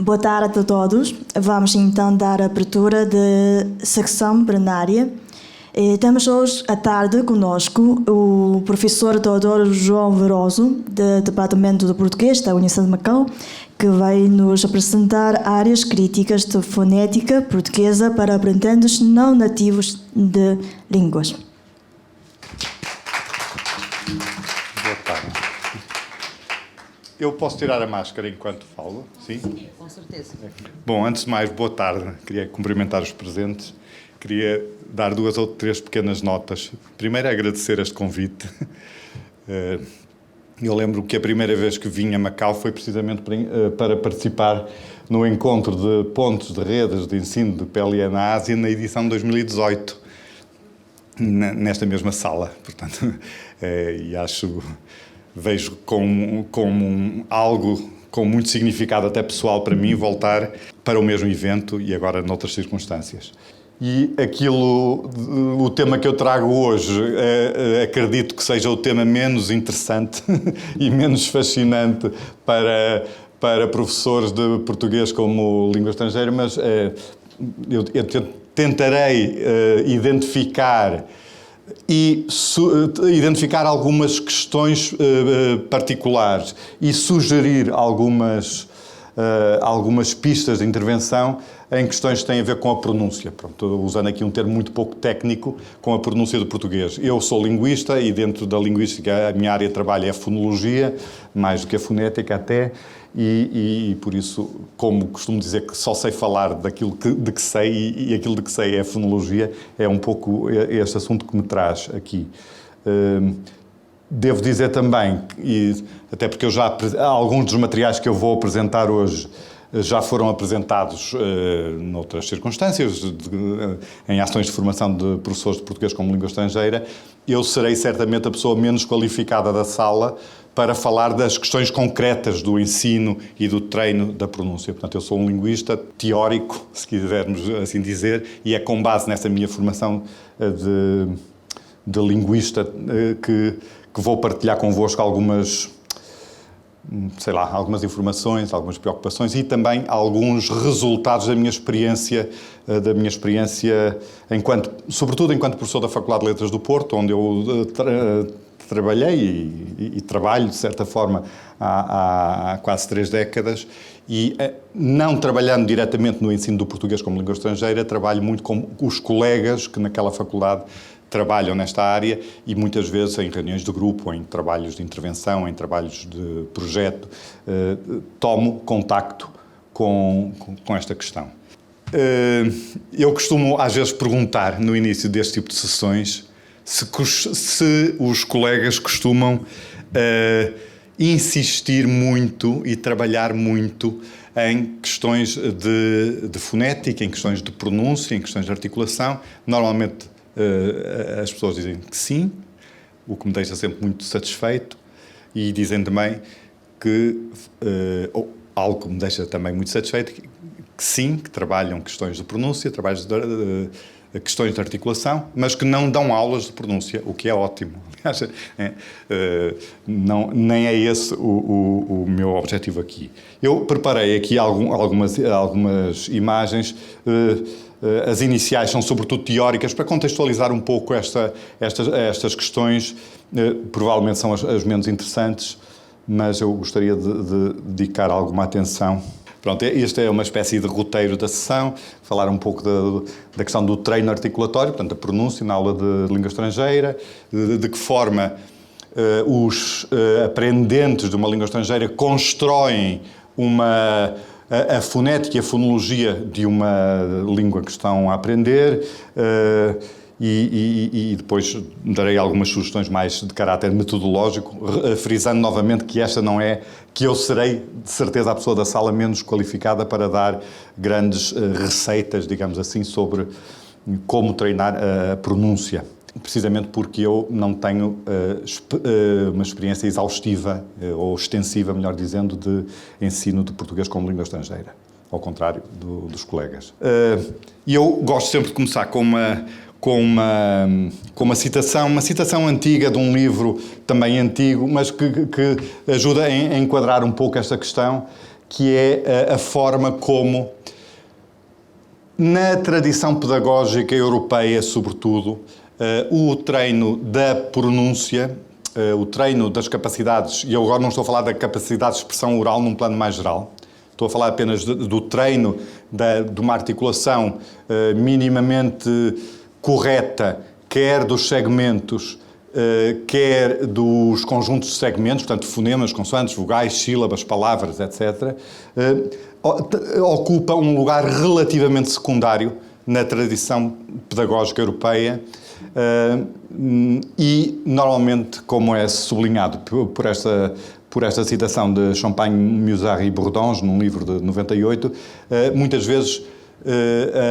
Boa tarde a todos. Vamos então dar abertura de secção plenária. Temos hoje à tarde conosco o professor Teodoro João Veroso, do Departamento de Português da Universidade de Macau, que vai nos apresentar áreas críticas de fonética portuguesa para aprendizados não nativos de línguas. Boa tarde. Eu posso tirar a máscara enquanto falo? Sim? Sim, com certeza. Bom, antes de mais, boa tarde. Queria cumprimentar os presentes. Queria dar 2 ou 3 pequenas notas. Primeiro, agradecer este convite. Eu lembro que a primeira vez que vim a Macau foi precisamente para participar no encontro de pontos de redes de ensino de PLE na Ásia na edição de 2018, nesta mesma sala. Portanto, e vejo como algo com muito significado até pessoal para mim voltar para o mesmo evento e agora noutras circunstâncias. E o tema que eu trago hoje, acredito que seja o tema menos interessante e menos fascinante para professores de português como língua estrangeira, mas eu tentarei identificar algumas questões particulares e sugerir algumas pistas de intervenção em questões que têm a ver com a pronúncia. Pronto, usando aqui um termo muito pouco técnico, com a pronúncia do português. Eu sou linguista e dentro da linguística a minha área de trabalho é a fonologia, mais do que a fonética até, e por isso, como costumo dizer que só sei falar daquilo de que sei e aquilo de que sei é a fonologia, é um pouco este assunto que me traz aqui. Devo dizer também, e até porque alguns dos materiais que eu vou apresentar hoje já foram apresentados noutras circunstâncias, em ações de formação de professores de português como língua estrangeira, eu serei certamente a pessoa menos qualificada da sala para falar das questões concretas do ensino e do treino da pronúncia. Portanto, eu sou um linguista teórico, se quisermos assim dizer, e é com base nessa minha formação de linguista que vou partilhar convosco algumas informações, algumas preocupações e também alguns resultados da minha experiência sobretudo enquanto professor da Faculdade de Letras do Porto, onde eu trabalhei e trabalho, de certa forma, há quase 3 décadas, e não trabalhando diretamente no ensino do português como língua estrangeira, trabalho muito com os colegas que naquela faculdade trabalham nesta área e muitas vezes em reuniões de grupo, em trabalhos de intervenção, em trabalhos de projeto, tomo contacto com esta questão. Eu costumo às vezes perguntar no início deste tipo de sessões se os colegas costumam insistir muito e trabalhar muito em questões de fonética, em questões de pronúncia, em questões de articulação. Normalmente as pessoas dizem que sim, o que me deixa sempre muito satisfeito, e dizem também algo que me deixa também muito satisfeito, que sim, que trabalham questões de pronúncia, questões de articulação, mas que não dão aulas de pronúncia, o que é ótimo. Aliás, nem é esse o meu objetivo aqui. Eu preparei aqui algumas imagens. As iniciais são sobretudo teóricas, para contextualizar um pouco estas questões. Provavelmente são as menos interessantes, mas eu gostaria de dedicar alguma atenção. Pronto, esta é uma espécie de roteiro da sessão, falar um pouco da questão do treino articulatório, portanto, a pronúncia na aula de língua estrangeira, de que forma os aprendentes de uma língua estrangeira constroem a fonética e a fonologia de uma língua que estão a aprender, e depois darei algumas sugestões mais de caráter metodológico, frisando novamente que esta não é, que eu serei de certeza a pessoa da sala menos qualificada para dar grandes receitas, digamos assim, sobre como treinar a pronúncia. Precisamente porque eu não tenho uma experiência exaustiva ou extensiva, melhor dizendo, de ensino de português como língua estrangeira, ao contrário dos colegas. E eu gosto sempre de começar com uma citação antiga de um livro também antigo, mas que ajuda a enquadrar um pouco esta questão, que é a forma como, na tradição pedagógica europeia, sobretudo, o treino da pronúncia, o treino das capacidades, e eu agora não estou a falar da capacidade de expressão oral num plano mais geral, estou a falar apenas do treino de uma articulação minimamente correta, quer dos segmentos, quer dos conjuntos de segmentos, portanto, fonemas, consoantes, vogais, sílabas, palavras, etc., ocupa um lugar relativamente secundário na tradição pedagógica europeia e, normalmente, como é sublinhado por esta citação de Champagne, Musard e Bourdonge, num livro de 98, muitas vezes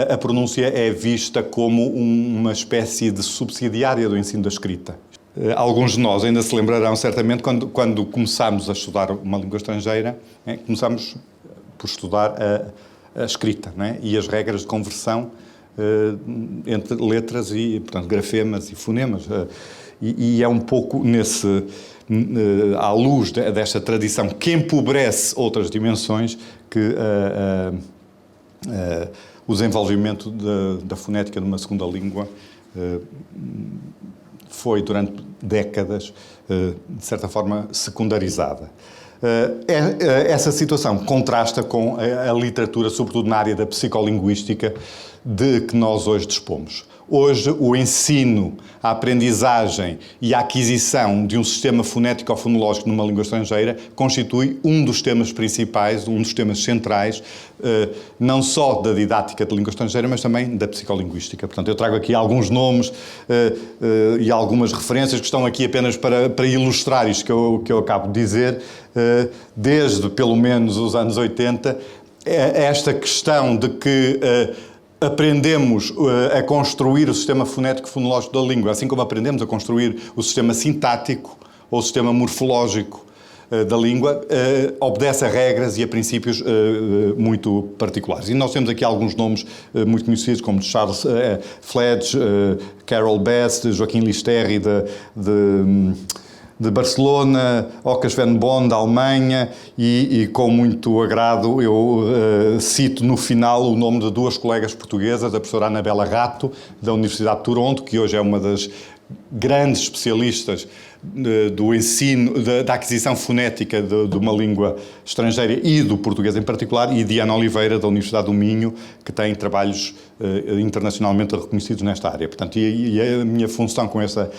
a pronúncia é vista como uma espécie de subsidiária do ensino da escrita. Alguns de nós ainda se lembrarão, certamente, quando começámos a estudar uma língua estrangeira, começámos por estudar a escrita, não é? E as regras de conversão entre letras e, portanto, grafemas e fonemas. E é um pouco à luz desta tradição que empobrece outras dimensões que o desenvolvimento da fonética numa segunda língua foi, durante décadas, de certa forma, secundarizada. Essa situação contrasta com a literatura, sobretudo na área da psicolinguística, de que nós hoje dispomos. Hoje, o ensino, a aprendizagem e a aquisição de um sistema fonético ou fonológico numa língua estrangeira constitui um dos temas principais, um dos temas centrais, não só da didática de língua estrangeira, mas também da psicolinguística. Portanto, eu trago aqui alguns nomes e algumas referências que estão aqui apenas para ilustrar isto que eu acabo de dizer, desde pelo menos os anos 80, esta questão de que aprendemos a construir o sistema fonético-fonológico da língua, assim como aprendemos a construir o sistema sintático ou o sistema morfológico da língua, obedece a regras e a princípios muito particulares. E nós temos aqui alguns nomes muito conhecidos, como Charles Fledge, Carol Best, Joaquim Listerri de Barcelona, Ocas Van Boon, da Alemanha, e com muito agrado eu cito no final o nome de duas colegas portuguesas, a professora Anabela Rato, da Universidade de Toronto, que hoje é uma das grandes especialistas do ensino, da aquisição fonética de uma língua estrangeira e do português em particular, e Diana Oliveira, da Universidade do Minho, que tem trabalhos internacionalmente reconhecidos nesta área. Portanto, e a minha função com essa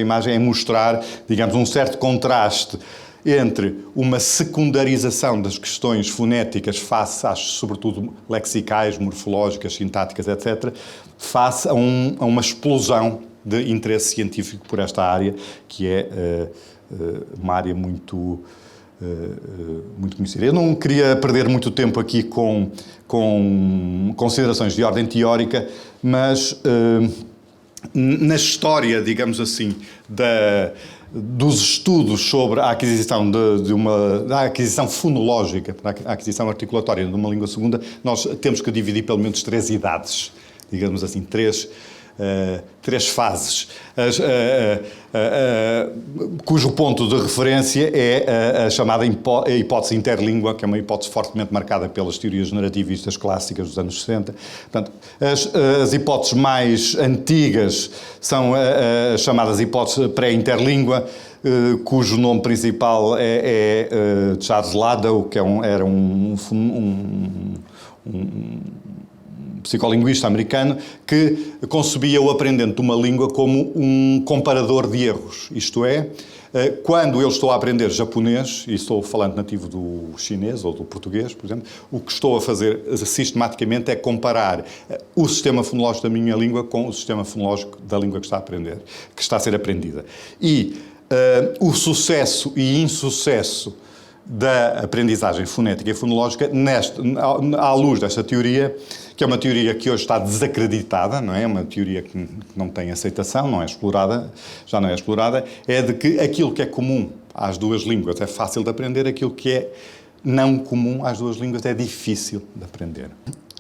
imagem é mostrar, digamos, um certo contraste entre uma secundarização das questões fonéticas face às, sobretudo, lexicais, morfológicas, sintáticas, etc., face a uma explosão de interesse científico por esta área, que é uma área muito conhecida. Eu não queria perder muito tempo aqui com considerações de ordem teórica, mas na história, digamos assim, dos estudos sobre a aquisição da aquisição fonológica, a aquisição articulatória de uma língua segunda, nós temos que dividir pelo menos 3 idades, digamos assim, três fases, cujo ponto de referência é a chamada hipótese interlíngua, que é uma hipótese fortemente marcada pelas teorias generativistas clássicas dos anos 60. Portanto, as hipóteses mais antigas são as chamadas hipóteses pré-interlíngua, cujo nome principal é Charles Ladow, que era um psicolinguista americano, que concebia o aprendente de uma língua como um comparador de erros. Isto é, quando eu estou a aprender japonês, e estou falando nativo do chinês ou do português, por exemplo, o que estou a fazer sistematicamente é comparar o sistema fonológico da minha língua com o sistema fonológico da língua que está a ser aprendida. E o sucesso e insucesso da aprendizagem fonética e fonológica à luz desta teoria, que é uma teoria que hoje está desacreditada, não é? Uma teoria que não tem aceitação, já não é explorada, é de que aquilo que é comum às duas línguas é fácil de aprender, aquilo que é não comum às duas línguas é difícil de aprender.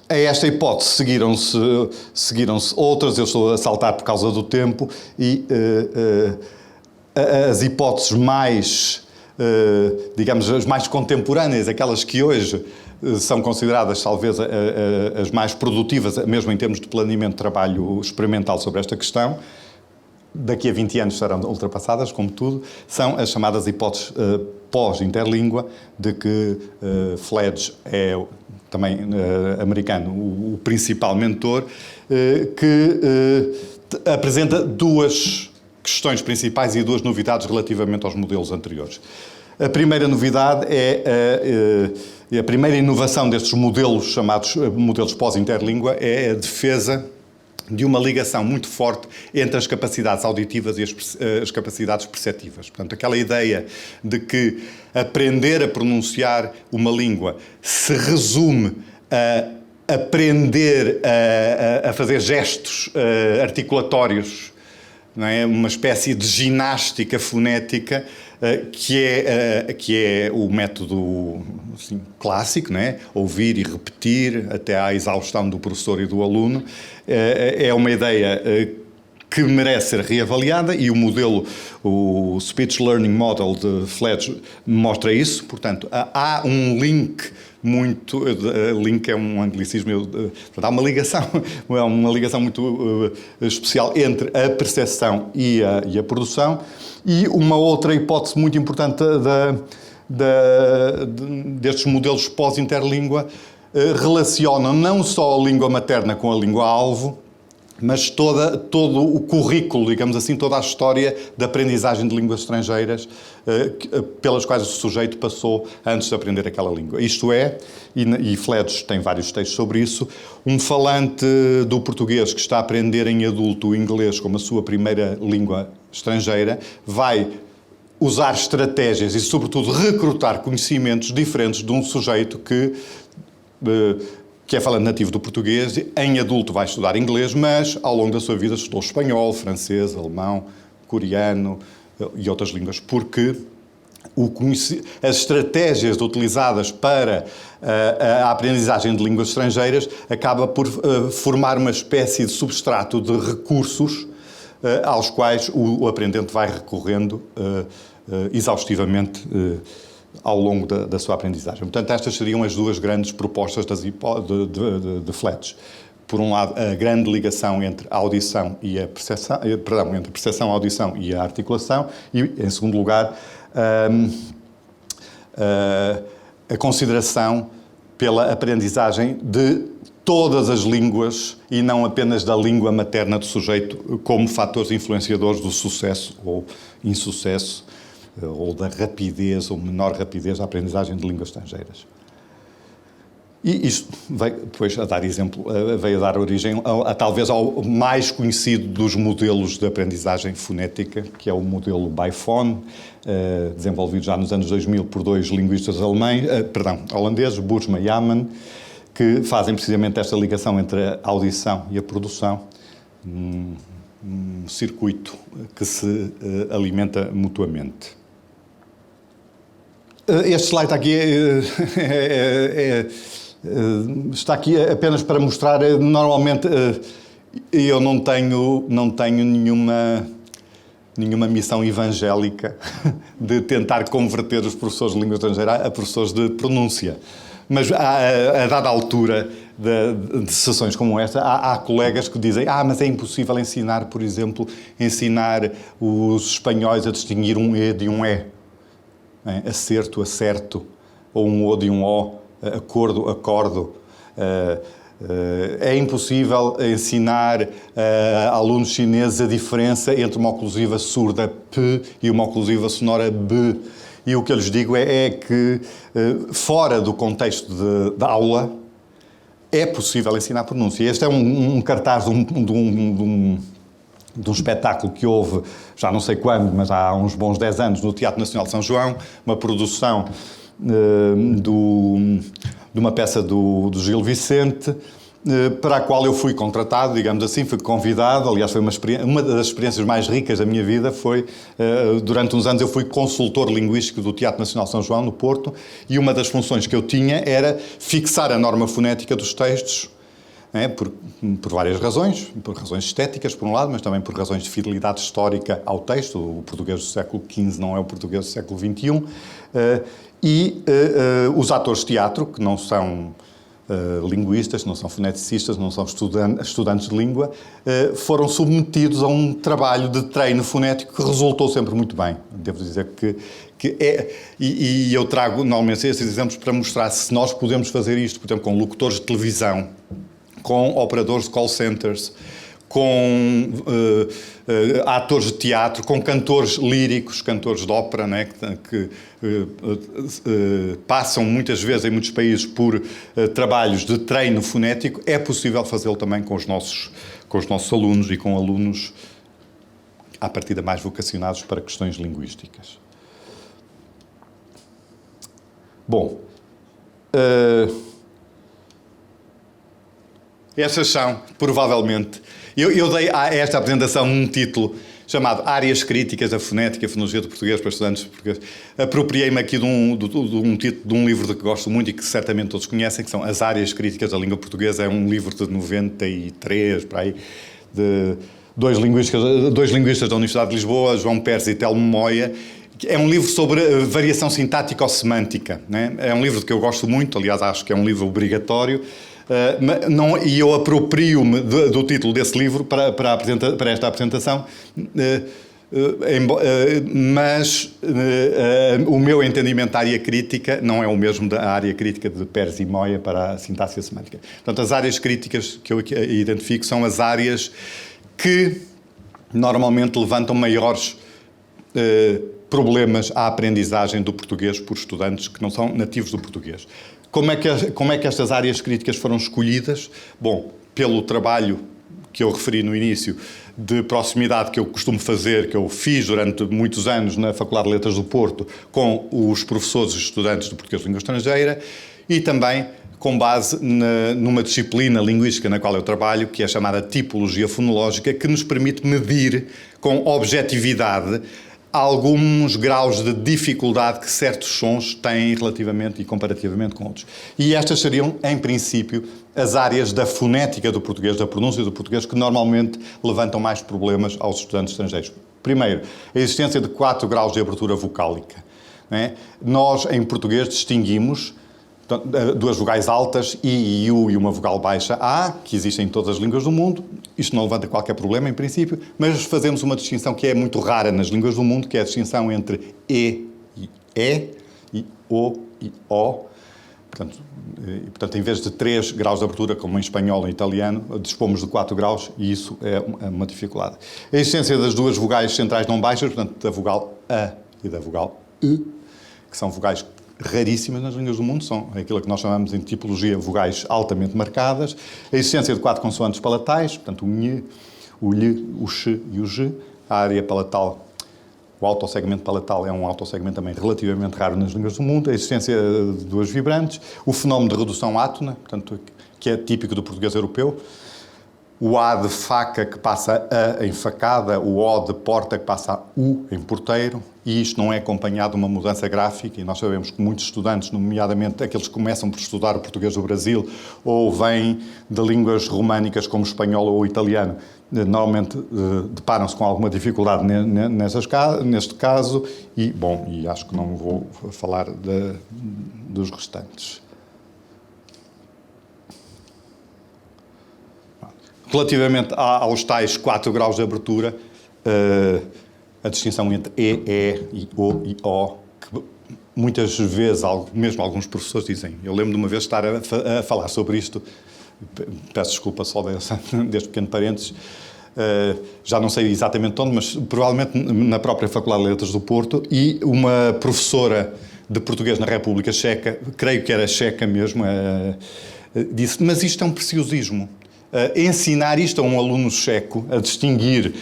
A esta hipótese seguiram-se outras, eu estou a saltar por causa do tempo, e as hipóteses mais digamos, as mais contemporâneas, aquelas que hoje são consideradas, talvez, as mais produtivas, mesmo em termos de planeamento de trabalho experimental sobre esta questão, daqui a 20 anos serão ultrapassadas, como tudo, são as chamadas hipóteses pós-interlíngua, de que Fledge é, também americano, o principal mentor, que apresenta duas questões principais e duas novidades relativamente aos modelos anteriores. A primeira novidade a primeira inovação destes modelos, chamados modelos pós-interlíngua, é a defesa de uma ligação muito forte entre as capacidades auditivas e as capacidades perceptivas. Portanto, aquela ideia de que aprender a pronunciar uma língua se resume a aprender a fazer gestos articulatórios, não é? Uma espécie de ginástica fonética, que é o método assim, clássico, não é? Ouvir e repetir até à exaustão do professor e do aluno. É uma ideia que merece ser reavaliada, e o modelo, o Speech Learning Model de Fledge, mostra isso. Portanto, há um link muito... link é um anglicismo, há uma ligação muito especial entre a percepção e a produção. E uma outra hipótese muito importante destes modelos pós-interlíngua relacionam não só a língua materna com a língua-alvo, mas todo o currículo, digamos assim, toda a história da aprendizagem de línguas estrangeiras pelas quais o sujeito passou antes de aprender aquela língua. Isto é, e Fledge tem vários textos sobre isso, um falante do português que está a aprender em adulto o inglês como a sua primeira língua estrangeira vai usar estratégias e, sobretudo, recrutar conhecimentos diferentes de um sujeito que é falante nativo do português, em adulto vai estudar inglês, mas ao longo da sua vida estudou espanhol, francês, alemão, coreano e outras línguas, porque as estratégias utilizadas para a aprendizagem de línguas estrangeiras acaba por formar uma espécie de substrato de recursos aos quais o aprendente vai recorrendo exaustivamente ao longo da sua aprendizagem. Portanto, estas seriam as duas grandes propostas de Fledge. Por um lado, a grande ligação entre a audição e a percepção, entre a percepção, a audição e a articulação, e, em segundo lugar, a consideração pela aprendizagem de todas as línguas e não apenas da língua materna do sujeito como fatores influenciadores do sucesso ou insucesso, ou da rapidez ou menor rapidez da aprendizagem de línguas estrangeiras. E isto veio depois a dar exemplo, veio a dar origem talvez ao mais conhecido dos modelos de aprendizagem fonética, que é o modelo Bifone, desenvolvido já nos anos 2000 por dois linguistas holandeses, Boersma e Hamann, que fazem precisamente esta ligação entre a audição e a produção, um circuito que se alimenta mutuamente. Este slide aqui está aqui apenas para mostrar, normalmente eu não tenho nenhuma missão evangélica de tentar converter os professores de língua estrangeira a professores de pronúncia. Mas a dada altura de sessões como esta, há colegas que dizem mas é impossível ensinar, por exemplo, os espanhóis a distinguir um E de um E. Acerto, acerto, ou um O de um O, acordo, acordo. É impossível ensinar a alunos chineses a diferença entre uma oclusiva surda P e uma oclusiva sonora B. E o que eu lhes digo é que, fora do contexto da aula, é possível ensinar pronúncia. Este é um cartaz de um espetáculo que houve, já não sei quando, mas há uns bons 10 anos, no Teatro Nacional de São João, uma produção de uma peça do Gil Vicente, para a qual eu fui contratado, digamos assim, fui convidado. Aliás, foi uma das experiências mais ricas da minha vida. Durante uns anos eu fui consultor linguístico do Teatro Nacional de São João, no Porto, e uma das funções que eu tinha era fixar a norma fonética dos textos, né, por várias razões, por razões estéticas, por um lado, mas também por razões de fidelidade histórica ao texto. O português do século XV não é o português do século XXI. Os atores de teatro, que não são linguistas, não são foneticistas, não são estudantes de língua, foram submetidos a um trabalho de treino fonético que resultou sempre muito bem. Devo dizer que é... E eu trago normalmente esses exemplos para mostrar se nós podemos fazer isto, por exemplo, com locutores de televisão, com operadores de call centers, com atores de teatro, com cantores líricos, cantores de ópera, né, que passam muitas vezes em muitos países por trabalhos de treino fonético. É possível fazê-lo também com os nossos alunos e com alunos à partida mais vocacionados para questões linguísticas. Bom, essas são, provavelmente... Eu dei a esta apresentação um título chamado Áreas Críticas da Fonética e Fonologia do Português para Estudantes de Português. Apropriei-me aqui de um título de um livro de que gosto muito e que certamente todos conhecem, que são As Áreas Críticas da Língua Portuguesa. É um livro de 93, para aí, de dois linguistas da Universidade de Lisboa, João Pérez e Telmo Moia. É um livro sobre variação sintático-semântica, né? É um livro que eu gosto muito, aliás, acho que é um livro obrigatório. E eu aproprio-me do título desse livro para esta apresentação, mas o meu entendimento da área crítica não é o mesmo da área crítica de Pérez e Moia para a sintaxe semântica. Portanto, as áreas críticas que eu identifico são as áreas que normalmente levantam maiores problemas à aprendizagem do português por estudantes que não são nativos do português. Como é que estas áreas críticas foram escolhidas? Bom, pelo trabalho que eu referi no início, de proximidade que eu costumo fazer, que eu fiz durante muitos anos na Faculdade de Letras do Porto, com os professores e estudantes de português de língua estrangeira, e também com base numa disciplina linguística na qual eu trabalho, que é chamada tipologia fonológica, que nos permite medir com objetividade alguns graus de dificuldade que certos sons têm relativamente e comparativamente com outros. E estas seriam, em princípio, as áreas da fonética do português, da pronúncia do português, que normalmente levantam mais problemas aos estudantes estrangeiros. Primeiro, a existência de 4 graus de abertura vocálica, né? Nós, em português, distinguimos duas vogais altas, I e U, e uma vogal baixa, A, que existem em todas as línguas do mundo. Isto não levanta qualquer problema, em princípio, mas fazemos uma distinção que é muito rara nas línguas do mundo, que é a distinção entre E e O e O. Portanto, em vez de 3 graus de abertura, como em espanhol e italiano, dispomos de 4 graus, e isso é uma dificuldade. A existência das duas vogais centrais não baixas, portanto, da vogal A e da vogal E, que são vogais raríssimas nas línguas do mundo, são aquilo que nós chamamos em tipologia vogais altamente marcadas. A existência de 4 consoantes palatais, portanto o nhe, o lhe, o xe e o ge. A área palatal, o autossegmento palatal é um autossegmento também relativamente raro nas línguas do mundo. A existência de 2 vibrantes. O fenómeno de redução átona, portanto, que é típico do português europeu. O A de faca que passa a em facada, o O de porta que passa a U em porteiro, e isto não é acompanhado de uma mudança gráfica, e nós sabemos que muitos estudantes, nomeadamente aqueles que começam por estudar o português do Brasil, ou vêm de línguas românicas como espanhol ou italiano, normalmente deparam-se com alguma dificuldade neste caso, e acho que não vou falar dos restantes. Relativamente aos tais 4 graus de abertura, a distinção entre E, O e O, que muitas vezes, mesmo alguns professores dizem, eu lembro de uma vez estar a falar sobre isto, peço desculpa só deste pequeno parênteses, já não sei exatamente onde, mas provavelmente na própria Faculdade de Letras do Porto, e uma professora de português na República Checa, creio que era checa mesmo, disse, mas isto é um preciosismo. Ensinar isto a um aluno checo, a distinguir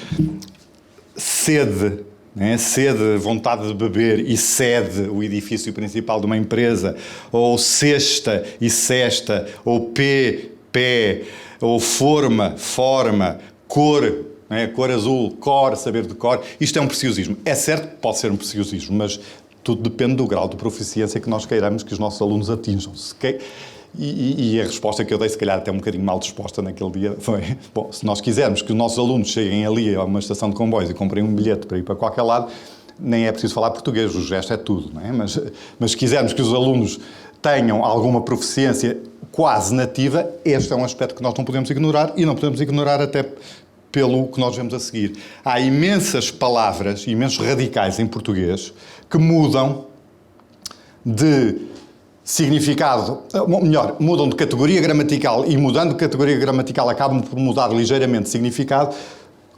sede, né? Sede, vontade de beber, e sede, o edifício principal de uma empresa, ou cesta e cesta, ou pé, ou forma, cor, né? Cor azul, cor, saber de cor. Isto é um preciosismo. É certo que pode ser um preciosismo, mas tudo depende do grau de proficiência que nós queiramos que os nossos alunos atinjam. E a resposta que eu dei, se calhar até um bocadinho mal disposta naquele dia, foi: bom, se nós quisermos que os nossos alunos cheguem ali a uma estação de comboios e comprem um bilhete para ir para qualquer lado, nem é preciso falar português, o gesto é tudo, não é? Mas se quisermos que os alunos tenham alguma proficiência quase nativa, este é um aspecto que nós não podemos ignorar, e não podemos ignorar até pelo que nós vemos a seguir. Há imensas palavras, imensos radicais em português, que mudam de significado, ou melhor, mudam de categoria gramatical, e mudando de categoria gramatical acabam por mudar ligeiramente de significado,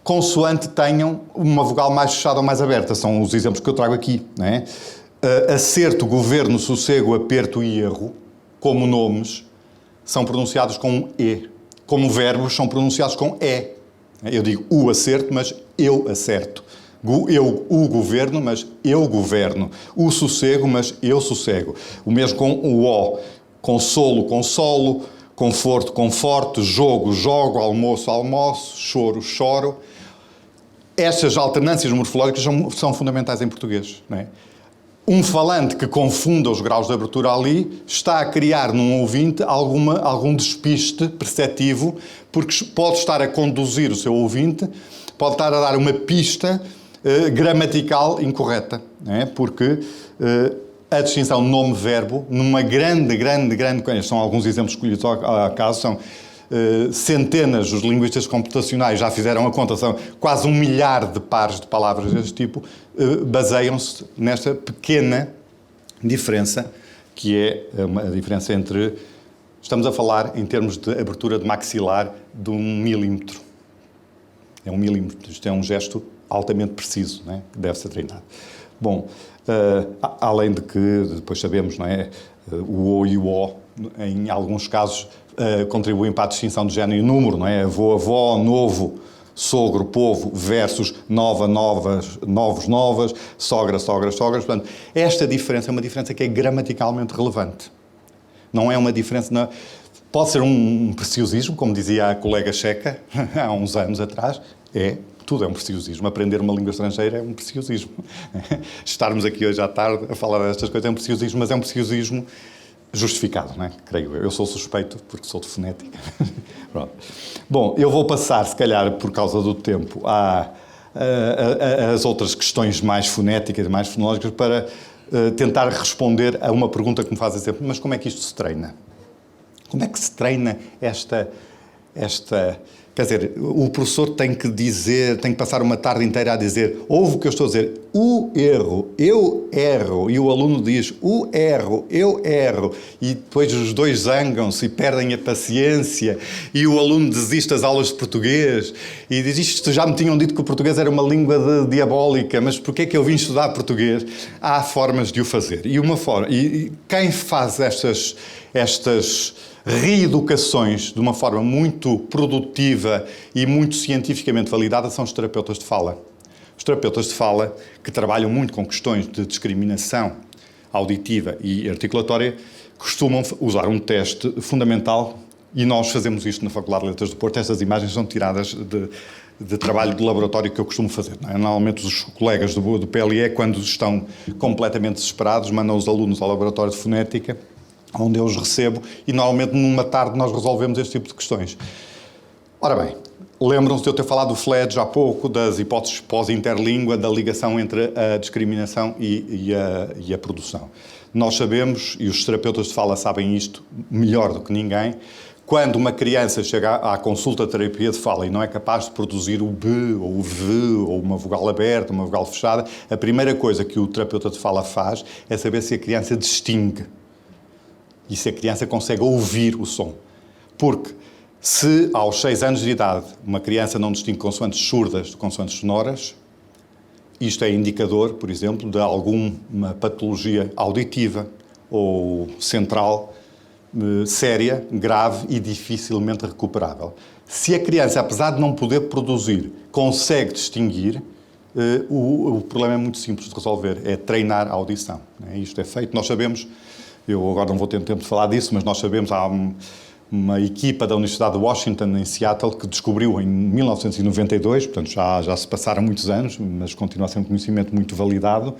consoante tenham uma vogal mais fechada ou mais aberta. São os exemplos que eu trago aqui, não é? Acerto, governo, sossego, aperto e erro, como nomes, são pronunciados com um E. Como verbos, são pronunciados com E. Eu digo o acerto, mas eu acerto. O governo, mas eu governo. O sossego, mas eu sossego. O mesmo com o O. Consolo, consolo. Conforto, conforto. Jogo, jogo. Almoço, almoço. Choro, choro. Estas alternâncias morfológicas são fundamentais em português, não é? Um falante que confunda os graus de abertura ali está a criar num ouvinte algum despiste perceptivo, porque pode estar a conduzir o seu ouvinte, pode estar a dar uma pista gramatical incorreta, não é? Porque a distinção nome-verbo, numa grande, são alguns exemplos escolhidos ao acaso, são centenas, os linguistas computacionais já fizeram a conta, são quase 1 milhar de pares de palavras deste tipo, baseiam-se nesta pequena diferença, que é a diferença entre, estamos a falar em termos de abertura de maxilar de 1 milímetro. É 1 milímetro, isto é um gesto altamente preciso, não é? Que deve ser treinado. Bom, além de que, depois sabemos, não é? O O e o O, em alguns casos, contribuem para a distinção de género e número, não é? Avô, avó, novo, sogro, povo, versus nova, novas, novos, novas, sogra, sogras, sogras. Portanto, esta diferença é uma diferença que é gramaticalmente relevante. Não é uma diferença... Pode ser um preciosismo, como dizia a colega checa há uns anos atrás. Tudo é um preciosismo. Aprender uma língua estrangeira é um preciosismo. Estarmos aqui hoje à tarde a falar destas coisas é um preciosismo, mas é um preciosismo justificado, não é? Creio eu. Eu sou suspeito porque sou de fonética. Pronto. Bom, eu vou passar, se calhar, por causa do tempo, às outras questões mais fonéticas e mais fonológicas para tentar responder a uma pergunta que me fazem sempre: mas como é que isto se treina? Como é que se treina esta... Quer dizer, o professor tem que passar uma tarde inteira a dizer: ouve o que eu estou a dizer, o erro, eu erro, e o aluno diz: o erro, eu erro, e depois os dois zangam-se e perdem a paciência, e o aluno desiste das aulas de português, e diz: isto já me tinham dito que o português era uma língua diabólica, mas porquê é que eu vim estudar português? Há formas de o fazer, e quem faz estas reeducações de uma forma muito produtiva e muito cientificamente validada são os terapeutas de fala. Os terapeutas de fala, que trabalham muito com questões de discriminação auditiva e articulatória, costumam usar um teste fundamental, e nós fazemos isto na Faculdade de Letras do Porto. Estas imagens são tiradas de trabalho de laboratório que eu costumo fazer, não é? Normalmente os colegas do PLE, quando estão completamente desesperados, mandam os alunos ao laboratório de fonética, onde eu os recebo, e normalmente numa tarde nós resolvemos este tipo de questões. Ora bem, lembram-se de eu ter falado do Fledge há pouco, das hipóteses pós-interlíngua, da ligação entre a discriminação e a produção. Nós sabemos, e os terapeutas de fala sabem isto melhor do que ninguém, quando uma criança chega à consulta de terapia de fala e não é capaz de produzir o B, ou o V, ou uma vogal aberta, uma vogal fechada, a primeira coisa que o terapeuta de fala faz é saber se a criança distingue e se a criança consegue ouvir o som. Porque se aos 6 anos de idade uma criança não distingue consoantes surdas de consoantes sonoras, isto é indicador, por exemplo, de alguma patologia auditiva ou central séria, grave e dificilmente recuperável. Se a criança, apesar de não poder produzir, consegue distinguir, o problema é muito simples de resolver, é treinar a audição. Isto é feito, nós sabemos... Eu agora não vou ter tempo de falar disso, mas nós sabemos, há uma equipa da Universidade de Washington, em Seattle, que descobriu em 1992, portanto já se passaram muitos anos, mas continua a ser um conhecimento muito validado,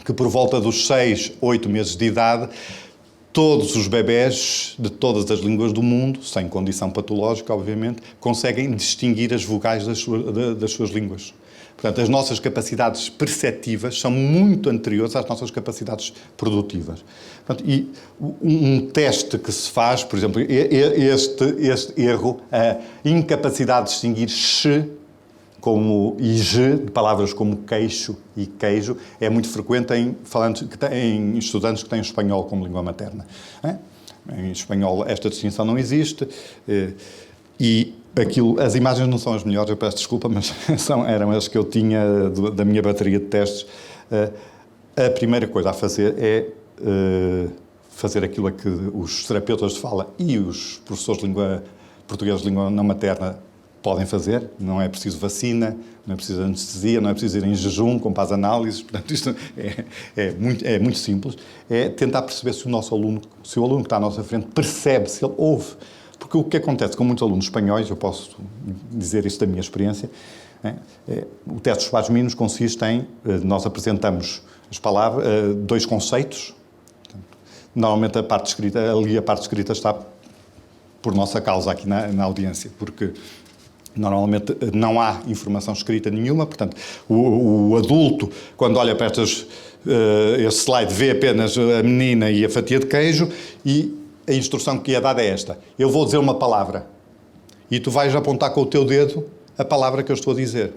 que por volta dos 6, 8 meses de idade, todos os bebés de todas as línguas do mundo, sem condição patológica, obviamente, conseguem distinguir as vogais das suas línguas. Portanto, as nossas capacidades perceptivas são muito anteriores às nossas capacidades produtivas. Portanto, e um teste que se faz, por exemplo, este erro, a incapacidade de distinguir "x" e "g", de palavras como queixo e queijo, é muito frequente em estudantes que têm espanhol como língua materna. Em espanhol esta distinção não existe e as imagens não são as melhores, eu peço desculpa, mas eram as que eu tinha da minha bateria de testes. A primeira coisa a fazer é fazer aquilo a que os terapeutas de fala e os professores de língua portuguesa de língua não materna podem fazer. Não é preciso vacina, não é preciso anestesia, não é preciso ir em jejum com as análises. Portanto, isto é muito simples. É tentar perceber se o aluno que está à nossa frente percebe, se ele ouve. Porque o que acontece com muitos alunos espanhóis, eu posso dizer isto da minha experiência, o teste dos pares mínimos consiste em, nós apresentamos as palavras, dois conceitos. Normalmente a parte escrita está por nossa causa aqui na audiência, porque normalmente não há informação escrita nenhuma, portanto, o adulto, quando olha para este slide, vê apenas a menina e a fatia de queijo e a instrução que é dada é esta: eu vou dizer uma palavra e tu vais apontar com o teu dedo a palavra que eu estou a dizer.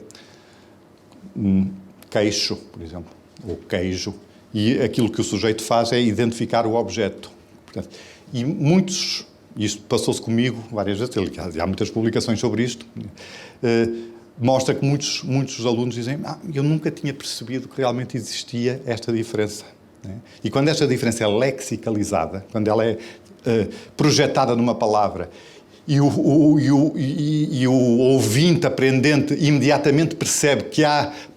Queixo, por exemplo, ou queijo. E aquilo que o sujeito faz é identificar o objeto. Portanto, e isto passou-se comigo várias vezes, há muitas publicações sobre isto, mostra que muitos alunos dizem: eu nunca tinha percebido que realmente existia esta diferença. E quando esta diferença é lexicalizada, quando ela é projetada numa palavra e o ouvinte aprendente imediatamente percebe que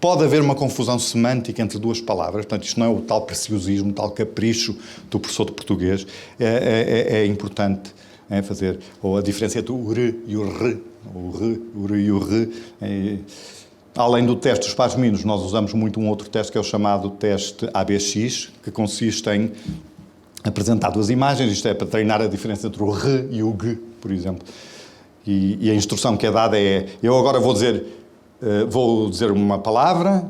pode haver uma confusão semântica entre duas palavras, portanto isto não é o tal preciosismo, o tal capricho do professor de português, é importante fazer, ou a diferença entre o R e o R, o R e o R. Além do teste dos pares mínimos, nós usamos muito um outro teste que é o chamado teste ABX, que consiste em apresentar duas imagens, isto é para treinar a diferença entre o R e o G, por exemplo. E a instrução que é dada é: eu agora vou dizer uma palavra,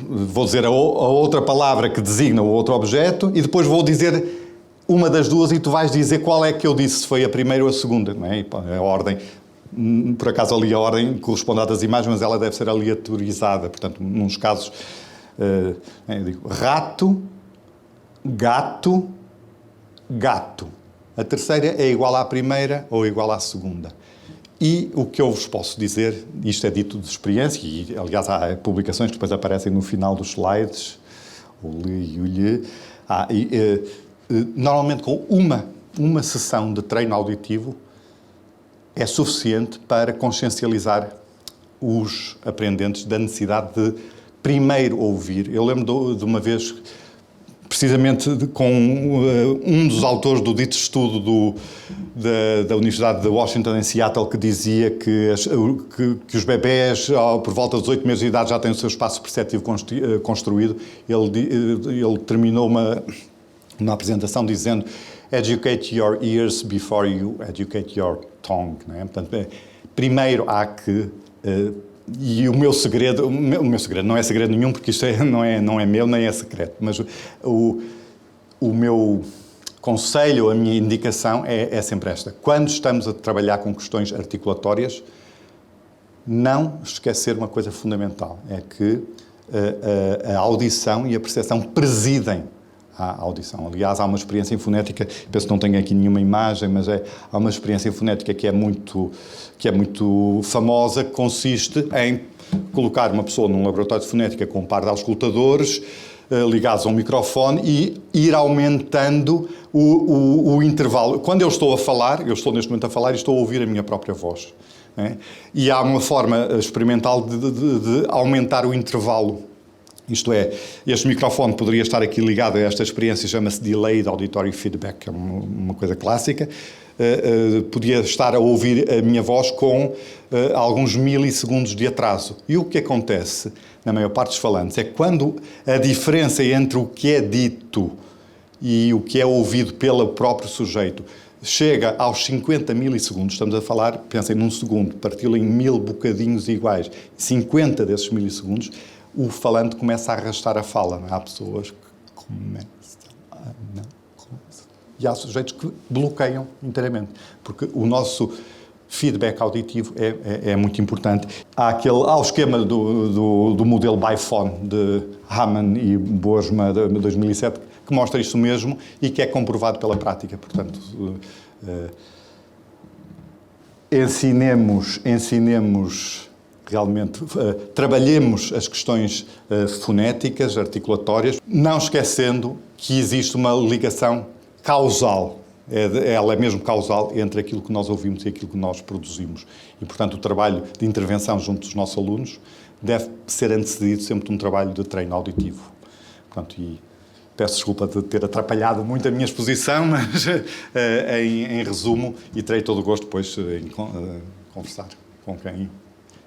vou dizer a outra palavra que designa o outro objeto e depois vou dizer uma das duas e tu vais dizer qual é que eu disse, se foi a primeira ou a segunda, não é? A ordem. Por acaso ali a ordem corresponde à das imagens, mas ela deve ser aleatorizada. Portanto, nos casos, eu digo rato, gato, gato. A terceira é igual à primeira ou igual à segunda. E o que eu vos posso dizer, isto é dito de experiência, e aliás há publicações que depois aparecem no final dos slides, o li e o lhe. Normalmente com uma sessão de treino auditivo é suficiente para consciencializar os aprendentes da necessidade de primeiro ouvir. Eu lembro de uma vez, precisamente com um dos autores do dito estudo da Universidade de Washington em Seattle, que dizia que os bebés, por volta dos 8 meses de idade, já têm o seu espaço perceptivo construído. Ele terminou uma apresentação dizendo: educate your ears before you educate your tongue. Não é? Portanto, primeiro há que... e o meu segredo não é segredo nenhum, porque isto não é meu, nem é secreto, mas o meu conselho, a minha indicação é sempre esta: quando estamos a trabalhar com questões articulatórias, não esquecer uma coisa fundamental, é que a audição e a percepção presidem à audição. Aliás, há uma experiência em fonética, penso que não tenho aqui nenhuma imagem, mas há uma experiência em fonética que é muito famosa, que consiste em colocar uma pessoa num laboratório de fonética com um par de auscultadores ligados a um microfone e ir aumentando o intervalo. Quando eu estou neste momento a falar e estou a ouvir a minha própria voz. E há uma forma experimental de aumentar o intervalo. Isto é, este microfone poderia estar aqui ligado a esta experiência, chama-se Delayed Auditory Feedback, que é uma coisa clássica. Podia estar a ouvir a minha voz com alguns milissegundos de atraso. E o que acontece, na maior parte dos falantes, é que quando a diferença entre o que é dito e o que é ouvido pelo próprio sujeito chega aos 50 milissegundos, estamos a falar, pensem num segundo, parti-lo em 1000 bocadinhos iguais, 50 desses milissegundos, o falante começa a arrastar a fala. Não é? Há pessoas que começam a não começam. E há sujeitos que bloqueiam inteiramente, porque o nosso feedback auditivo é muito importante. Há o esquema do modelo Bifone de Hamann e Boersma de 2007, que mostra isso mesmo e que é comprovado pela prática. Portanto, ensinemos realmente, trabalhemos as questões fonéticas, articulatórias, não esquecendo que existe uma ligação causal. Ela é mesmo causal entre aquilo que nós ouvimos e aquilo que nós produzimos. E, portanto, o trabalho de intervenção junto dos nossos alunos deve ser antecedido sempre de um trabalho de treino auditivo. Portanto, e peço desculpa de ter atrapalhado muito a minha exposição, mas em resumo, e terei todo o gosto depois em conversar com quem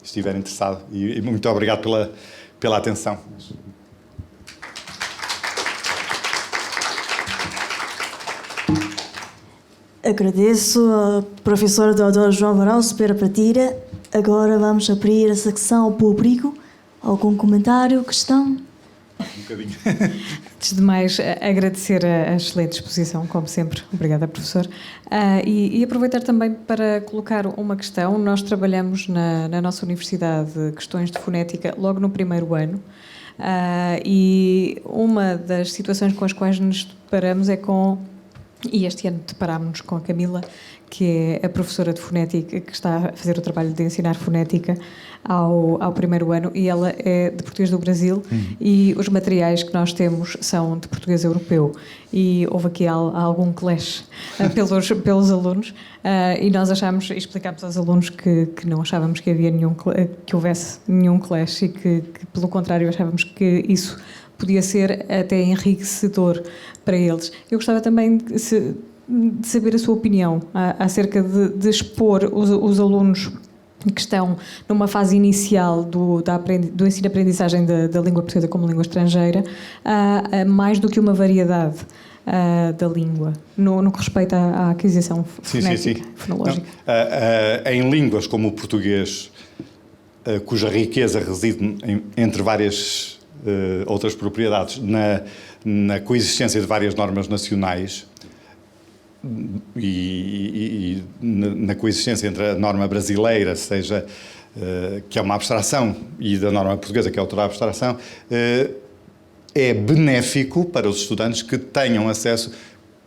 estiver interessado. E muito obrigado pela atenção. Agradeço a professora doutora João Varoso pela partilha. Agora vamos abrir a secção ao público. Algum comentário, questão? Um bocadinho. Antes de mais, agradecer a excelente exposição, como sempre. Obrigada, professor. E aproveitar também para colocar uma questão. Nós trabalhamos na nossa universidade questões de fonética logo no primeiro ano. E uma das situações com as quais nos deparamos é com... E este ano deparámos-nos com a Camila, que é a professora de fonética, que está a fazer o trabalho de ensinar fonética ao primeiro ano, e ela é de português do Brasil, e os materiais que nós temos são de português europeu. E houve aqui algum clash pelos alunos, e nós explicámos aos alunos que não achávamos que houvesse nenhum clash, e que pelo contrário achávamos que isso podia ser até enriquecedor para eles. Eu gostava também de saber a sua opinião acerca de expor os alunos que estão numa fase inicial do ensino-aprendizagem da língua portuguesa como língua estrangeira, mais do que uma variedade da língua, no que respeita à aquisição fonética, fonológica. Não, em línguas como o português, cuja riqueza reside entre várias outras propriedades, na coexistência de várias normas nacionais e na coexistência entre a norma brasileira, seja que é uma abstração, e da norma portuguesa, que é outra abstração, é benéfico para os estudantes que tenham acesso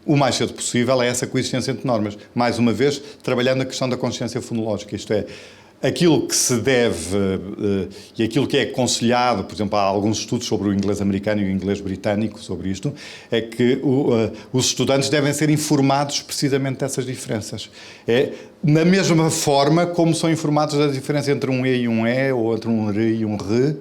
o mais cedo possível a essa coexistência entre normas. Mais uma vez, trabalhando a questão da consciência fonológica, isto é, aquilo que se deve e aquilo que é aconselhado, por exemplo, há alguns estudos sobre o inglês americano e o inglês britânico sobre isto, é que os estudantes devem ser informados precisamente dessas diferenças. É na mesma forma como são informados da diferença entre um E e um E, ou entre um R e um R.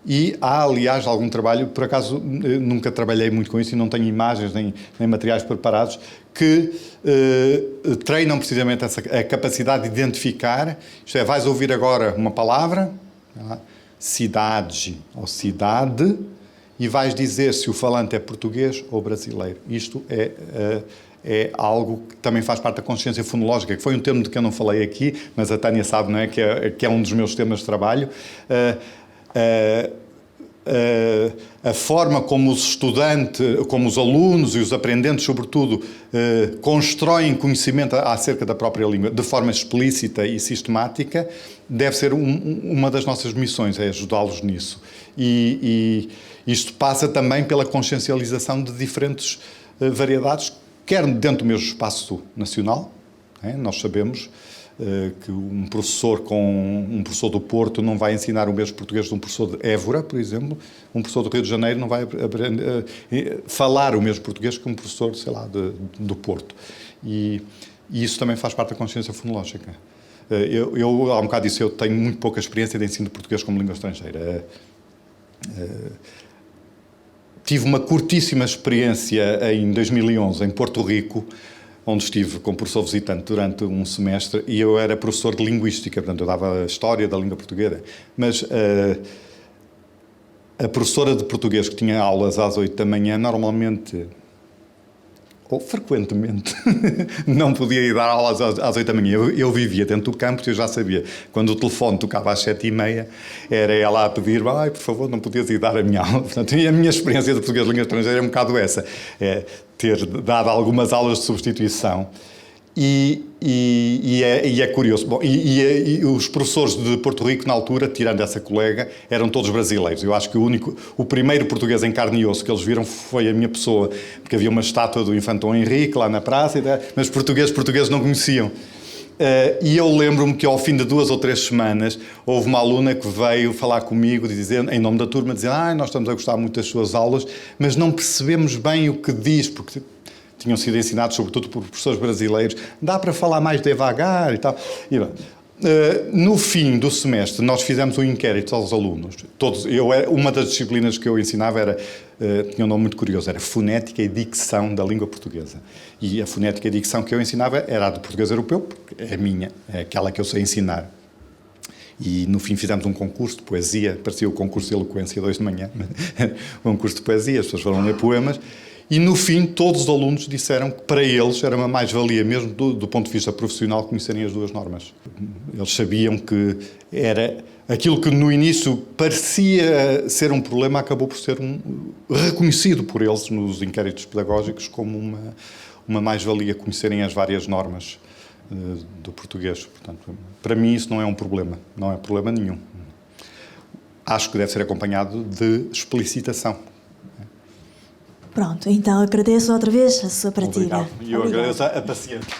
E há, aliás, algum trabalho, por acaso nunca trabalhei muito com isso e não tenho imagens nem materiais preparados, que treinam precisamente a capacidade de identificar, isto é, vais ouvir agora uma palavra, cidade ou cidade, e vais dizer se o falante é português ou brasileiro. Isto é algo que também faz parte da consciência fonológica, que foi um termo de que eu não falei aqui, mas a Tânia sabe, não é? Que é um dos meus temas de trabalho. A forma como os estudantes, como os alunos e os aprendentes, sobretudo, constroem conhecimento acerca da própria língua de forma explícita e sistemática, deve ser uma das nossas missões, é ajudá-los nisso. E isto passa também pela consciencialização de diferentes variedades, quer dentro do mesmo espaço nacional, nós sabemos que um professor do Porto não vai ensinar o mesmo português de um professor de Évora, por exemplo. Um professor do Rio de Janeiro não vai aprender falar o mesmo português que um professor, sei lá, do Porto. E isso também faz parte da consciência fonológica. Eu há um bocado disse, eu tenho muito pouca experiência de ensino de português como língua estrangeira. Tive uma curtíssima experiência em 2011, em Porto Rico, onde estive como professor visitante durante um semestre, e eu era professor de linguística, portanto eu dava a história da língua portuguesa, mas a professora de português que tinha aulas às 8 da manhã, normalmente ou frequentemente, não podia ir dar aulas às 8 da manhã. Eu vivia dentro do campus e eu já sabia. Quando o telefone tocava às 7h30, era ela a pedir, ai, por favor, não podias ir dar a minha aula. Portanto, e a minha experiência de português de língua estrangeira é um bocado essa. É ter dado algumas aulas de substituição. E é curioso. Bom, e os professores de Porto Rico, na altura, tirando essa colega, eram todos brasileiros. Eu acho que o primeiro português em carne e osso que eles viram foi a minha pessoa, porque havia uma estátua do Infantão Henrique lá na praça, mas portugueses não conheciam. E eu lembro-me que ao fim de 2 ou 3 semanas houve uma aluna que veio falar comigo em nome da turma, dizer, nós estamos a gostar muito das suas aulas, mas não percebemos bem o que diz, porque tinham sido ensinados sobretudo por professores brasileiros, dá para falar mais devagar e tal. No fim do semestre nós fizemos um inquérito aos alunos. Uma das disciplinas que eu ensinava tinha um nome muito curioso, era fonética e dicção da língua portuguesa. E a fonética e dicção que eu ensinava era a do português europeu, porque é a minha, é aquela que eu sei ensinar. E no fim fizemos um concurso de poesia, parecia o concurso de eloquência 2 de manhã, um concurso de poesia, as pessoas foram ler poemas. E no fim, todos os alunos disseram que para eles era uma mais-valia, mesmo do ponto de vista profissional, conhecerem as 2 normas. Eles sabiam que era aquilo que no início parecia ser um problema, acabou por ser reconhecido por eles nos inquéritos pedagógicos como uma mais-valia, conhecerem as várias normas do português. Portanto, para mim isso não é um problema, não é problema nenhum. Acho que deve ser acompanhado de explicitação. Pronto, então agradeço outra vez a sua partilha. Obrigado. E eu agradeço a paciência.